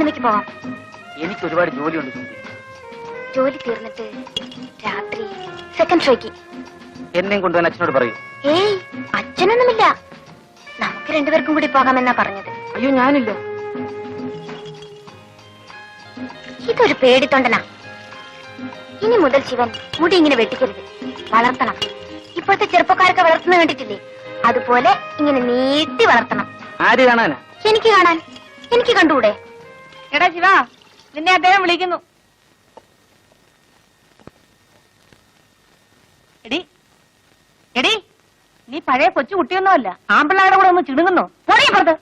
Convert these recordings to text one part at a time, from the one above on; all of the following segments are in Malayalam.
സിനിമയ്ക്ക് പോവാം. എനിക്ക് ഒരുപാട് ജോലിയുണ്ട്. ജോലി തീർന്നിട്ട് രാത്രി സെക്കൻഡ് ഷോയ്ക്ക് എന്നെയും കൊണ്ടുപോകാൻ അച്ഛനോട് പറയൂ. ഏയ്, അച്ഛനൊന്നുമില്ല. നമുക്ക് രണ്ടുപേർക്കും കൂടി പോകാമെന്നാ പറഞ്ഞത്. അയ്യോ, ഞാനില്ല. ഇതൊരു പേടിത്തൊണ്ടനാ. ഇനി മുതൽ ശിവൻ മുടി ഇങ്ങനെ വെട്ടിക്കരുത്, വളർത്തണം. ഇപ്പോഴത്തെ ചെറുപ്പക്കാരൊക്കെ വളർത്തുന്ന കണ്ടിട്ടില്ലേ, അതുപോലെ ഇങ്ങനെ നീട്ടി വളർത്തണം. ആര് കാണാനാ? എനിക്ക് കാണാൻ. എനിക്ക് കണ്ടുകൂടെ? എടാ ശിവ, നിന്നെ അദ്ദേഹം വിളിക്കുന്നു. എടി എടി, നീ പഴയ കൊച്ചു കുട്ടിയൊന്നുമല്ല. ആമ്പിള്ളാരുടെ കൂടെ ഒന്ന് ചിടുങ്ങുന്നോ? പോടീപ്പുറത്ത്.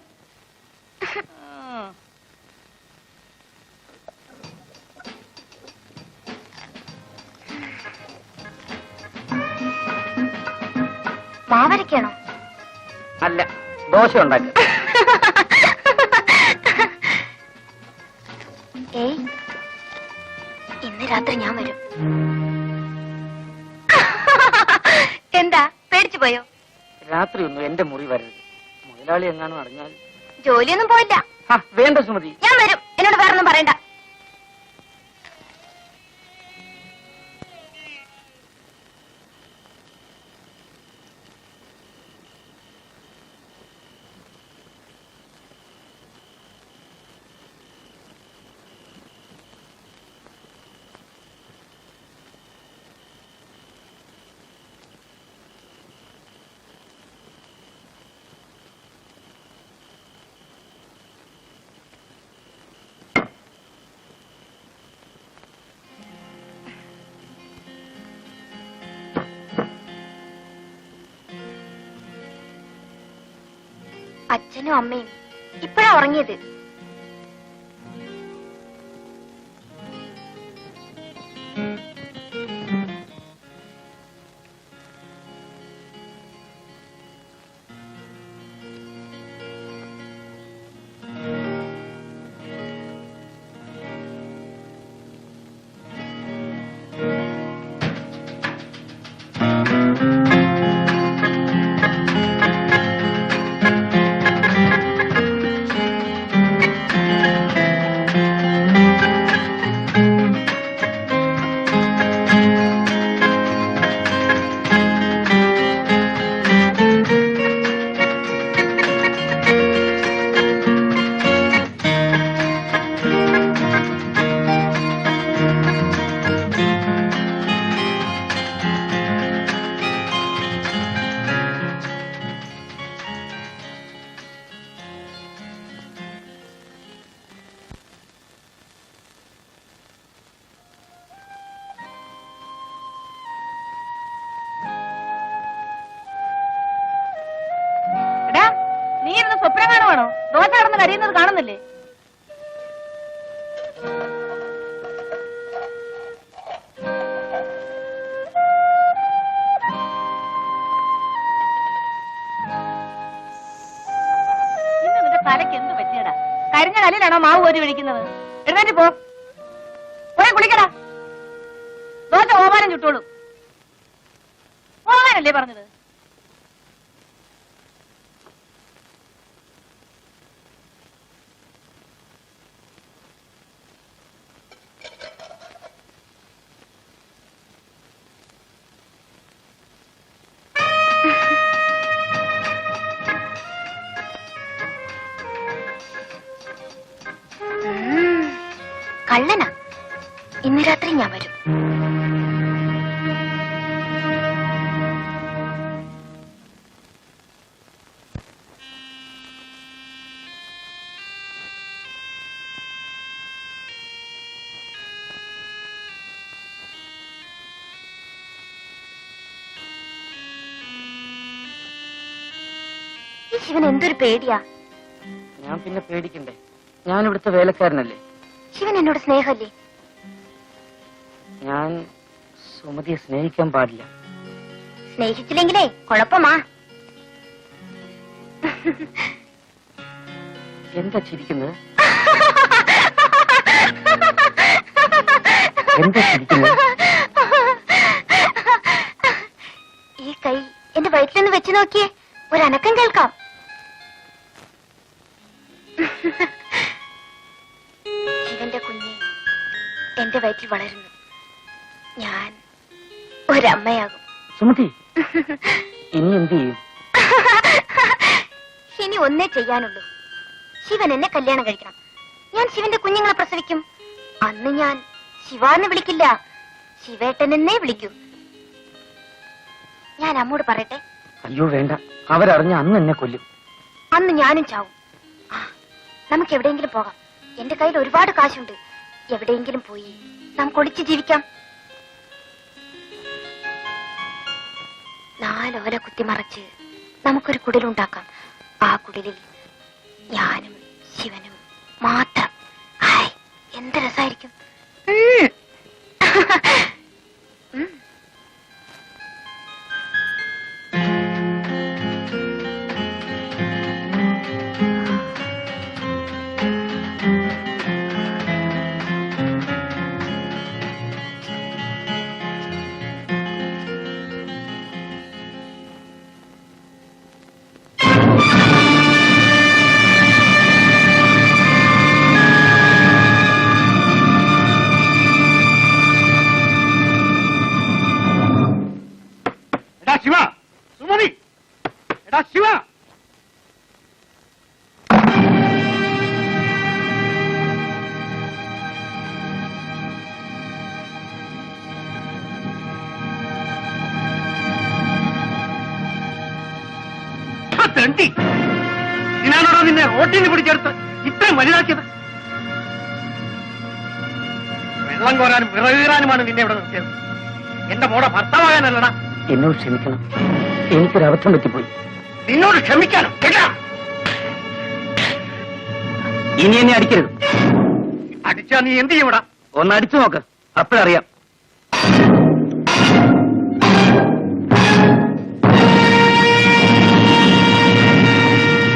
മാവരയ്ക്കാണോ? അല്ല, ദോശ ഉണ്ടാക്കി. ഏയ്, ഇന്ന് രാത്രി ഞാൻ വരും. എന്താ, പേടിച്ചു പോയോ? രാത്രി ഒന്നും എന്റെ മുറി വരരുത്. മുതലാളി എങ്ങാനും അറിഞ്ഞാൽ. ജോലിയൊന്നും പോയില്ല. വേണ്ട സുമതി, ഞാൻ വരും. എന്നോട് വേറൊന്നും പറയണ്ട. അച്ഛനും അമ്മയും ഇപ്പഴാ ഉറങ്ങിയത്. നീ ഇരുന്ന് സ്വപ്നം കാണുവാണോ? ദോശ കടന്ന് കരയുന്നത് കാണുന്നില്ലേ? ഇന്ന് നിന്റെ തലയ്ക്ക് എന്ത് പറ്റിയടാ? കരിഞ്ഞ കല്ലിലാണോ മാവ് കോരി ഒഴിക്കുന്നത്? എഴുന്നേറ്റ് പോ, പോയി കുളിക്കടാ. ദോശ ഓമാനം ചുട്ടോളൂ. പോകാനല്ലേ പറഞ്ഞത്? കള്ളനാ. ഇന്ന് രാത്രി ഞാൻ വരും. ഈ ശിവൻ എന്തൊരു പേടിയാ. ഞാൻ പിന്നെ പേടിക്കണ്ടേ? ഞാൻ ഇവിടുത്തെ വേലക്കാരനല്ലേ. ശിവൻ എന്നോട് സ്നേഹമല്ലേ? ഞാൻ സുമതിയെ സ്നേഹിക്കാൻ പാടില്ല. സ്നേഹിച്ചില്ലെങ്കിലേ കുഴപ്പമാ. എന്താ ചിരിക്കുന്നത്? എന്താ ചിരിക്കുന്നത്? ഈ കൈ എന്റെ വയറ്റിലൊന്ന് വെച്ച് നോക്കിയേ, ഒരനക്കം കേൾക്കാം. എന്റെ വയറ്റിൽ വളരുന്നു. ഞാൻ ഒരമ്മയാകും. സുമതി, ഇനി എന്ത് ചെയ്യും? ഇനി ഒന്നേ ചെയ്യാനുള്ളൂ. ശിവൻ എന്നെ കല്യാണം കഴിക്കണം. ഞാൻ ശിവന്റെ കുഞ്ഞുങ്ങളെ പ്രസവിക്കും. അന്ന് ഞാൻ ശിവാന്ന് വിളിക്കില്ല, ശിവേട്ടനെന്നേ വിളിക്കൂ. ഞാൻ അമ്മോട് പറയട്ടെ? അയ്യോ വേണ്ട, അവരറിഞ്ഞ അന്ന് എന്നെ കൊല്ലും. അന്ന് ഞാനും ചാവും. നമുക്ക് എവിടെയെങ്കിലും പോകാം. എന്റെ കയ്യിൽ ഒരുപാട് കാശുണ്ട്. എവിടെയെങ്കിലും പോയി നമുക്ക് ഒളിച്ചു ജീവിക്കാം. 4 ഓല കുത്തിമറച്ച് നമുക്കൊരു കുടിലുണ്ടാക്കാം. ആ കുടിലിൽ ഞാനും ശിവനും മാത്രം. ഹായ്, എന്ത് രസായിരിക്കും. ശിവ, സുമതി, എടാ ശിവ. തെണ്ടി, ഇതിനാണോടോ നിന്നെ റോട്ടിന് പിടിച്ചെടുത്ത് ഇത്രയും വലുതാക്കിയത്? വെള്ളം കോരാനും വിറകീറാനുമാണ് നിന്നെ ഇവിടെ നിർത്തിയത്. എന്റെ മോടെ ഭർത്താവാകാനല്ലടാ. എന്നോട് ക്ഷമിക്കണം, എനിക്കൊരു അബദ്ധം പറ്റിപ്പോയി. നിന്നോട് ക്ഷമിക്കാനോ? കേട്ടാ, ഇനി എന്നെ അടിക്കരുത്. അടിച്ചാ നീ എന്ത് ചെയ്യൂടാ? ഒന്ന് അടിച്ചു നോക്ക്, അപ്പോഴറിയാം.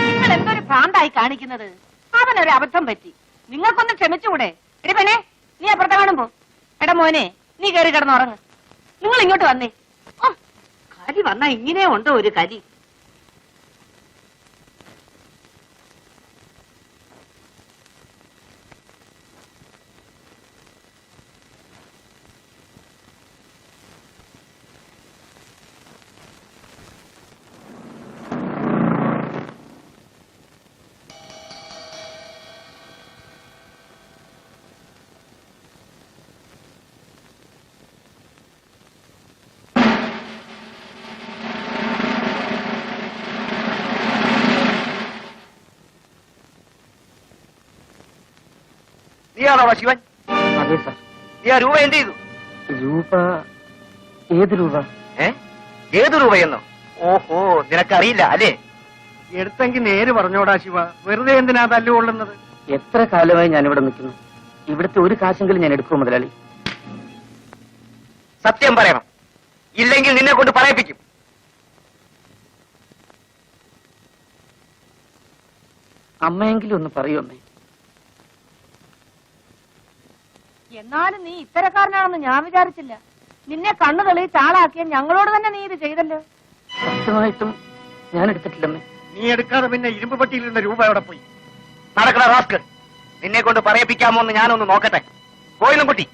നിങ്ങൾ എന്തൊരു ഭ്രാന്തായി കാണിക്കുന്നത്? അവനൊരു അബദ്ധം പറ്റി, നിങ്ങൾക്കൊന്ന് ക്ഷമിച്ചുകൂടെ? എടി പെണ്ണേ, നീ അപ്പുറത്തെ കാണുമ്പോ. എടാ മോനെ, നീ കയറി കിടന്നുറങ്ങ്. നിങ്ങൾ ഇങ്ങോട്ട് വന്നേ. കലി വന്നാ ഇങ്ങനെ ഉണ്ടോ ഒരു കലി? നീയാണോടാ ശിവൻ? അതെ സാർ. നീ ആ രൂപ എന്ത് ചെയ്തു? രൂപ? ഏത് രൂപ? ഏത് രൂപയെന്നോ? ഓഹോ, നിനക്കറിയില്ല അല്ലേ? എടുത്തെങ്കിൽ നേര് പറഞ്ഞോടാ ശിവ, വെറുതെ എന്തിനാ തല്ലുകൊള്ളുന്നത്? എത്ര കാലമായി ഞാനിവിടെ നിൽക്കുന്നു. ഇവിടുത്തെ ഒരു കാശെങ്കിലും ഞാൻ എടുക്കുമോ മുതലാളി? സത്യം പറയണം, ഇല്ലെങ്കിൽ നിന്നെ കൊണ്ട് പറയിപ്പിക്കും. അമ്മയെങ്കിലും ഒന്ന് പറയൂ അമ്മേ. എന്നാലും നീ ഇത്തരക്കാരനാണെന്ന് ഞാൻ വിചാരിച്ചില്ല. നിന്നെ കണ്ണു തെളിയിച്ച് ആളാക്കിയ ഞങ്ങളോട് തന്നെ നീ ഇത് ചെയ്തല്ലോ. സത്യമായിട്ടും ഞാൻ എടുത്തിട്ടില്ലമ്മേ. നീ എടുക്കാതെ പിന്നെ ഇരുമ്പ് പട്ടിയിലുള്ള രൂപ എവിടെ പോയി? നടക്കണ റാസ്ക്, നിന്നെ കൊണ്ട് പറയിപ്പിക്കാമോ എന്ന് ഞാനൊന്ന് നോക്കട്ടെ. പോയിന്നും കുട്ടി.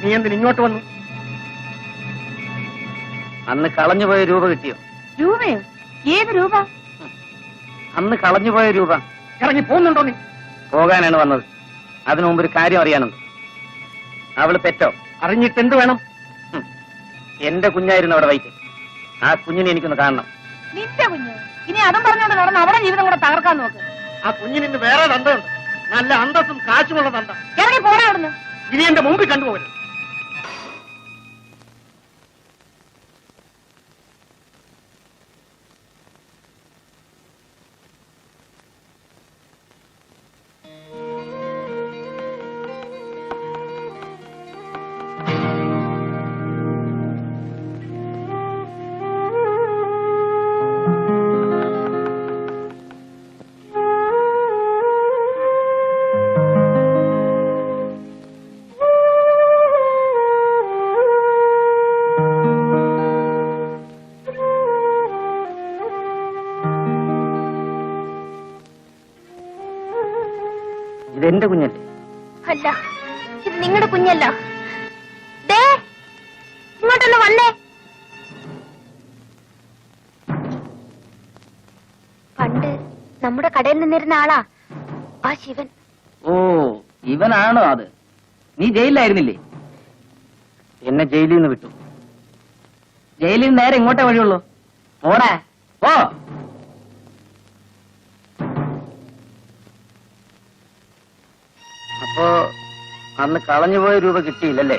നീ എന്തിന് ഇങ്ങോട്ട് വന്നു? അന്ന് കളഞ്ഞുപോയ രൂപ കിട്ടിയോ? രൂപയോ? ഏത് രൂപ? അന്ന് കളഞ്ഞുപോയ രൂപ. ഇറങ്ങി പോകുന്നുണ്ടോ നീ? പോകാനാണ് വന്നത്. അതിനു മുമ്പ് ഒരു കാര്യം അറിയാനുണ്ട്. അവള് പെറ്റോ? അറിഞ്ഞിട്ട് എന്ത് വേണം? എന്റെ കുഞ്ഞായിരുന്നു അവിടെ വൈറ്റ്. ആ കുഞ്ഞിനെ എനിക്കൊന്ന് കാണണം. നിന്റെ കുഞ്ഞ് ഇനി അതും പറഞ്ഞോണ്ട് നടന്ന് അവിടെ ജീവിതം കൂടെ തകർക്കാൻ നോക്ക്. ആ കുഞ്ഞിന് ഇന്ന് വേറെ തന്തയുണ്ട്. നല്ല അന്തസ്സും കാശുമുള്ള തന്ത. ഇറങ്ങി പോടാ അവിടുന്ന്. ഇനി എന്റെ മുമ്പിൽ കണ്ടുപോകരുത്. ഇതെന്റെ കുഞ്ഞല്ലേ? അല്ല, ഇത് നിങ്ങളുടെ കുഞ്ഞല്ല. ദേ, ഇങ്ങോട്ടൊന്ന് വന്നേ. പണ്ട് നമ്മുടെ കടയിൽ നിന്നിരുന്ന ആളാ ആ ശിവൻ. ഓ, ഇവനാണോ അത്? നീ ജയിലിലായിരുന്നില്ലേ? എന്നെ ജയിലിൽ നിന്ന് വിട്ടു. ജയിലിൽ നിന്ന് നേരെ ഇങ്ങോട്ടേ വഴിയുള്ളൂ. ഓടാ ഓ. അപ്പോ അന്ന് കളഞ്ഞുപോയ രൂപ കിട്ടിയില്ലല്ലേ?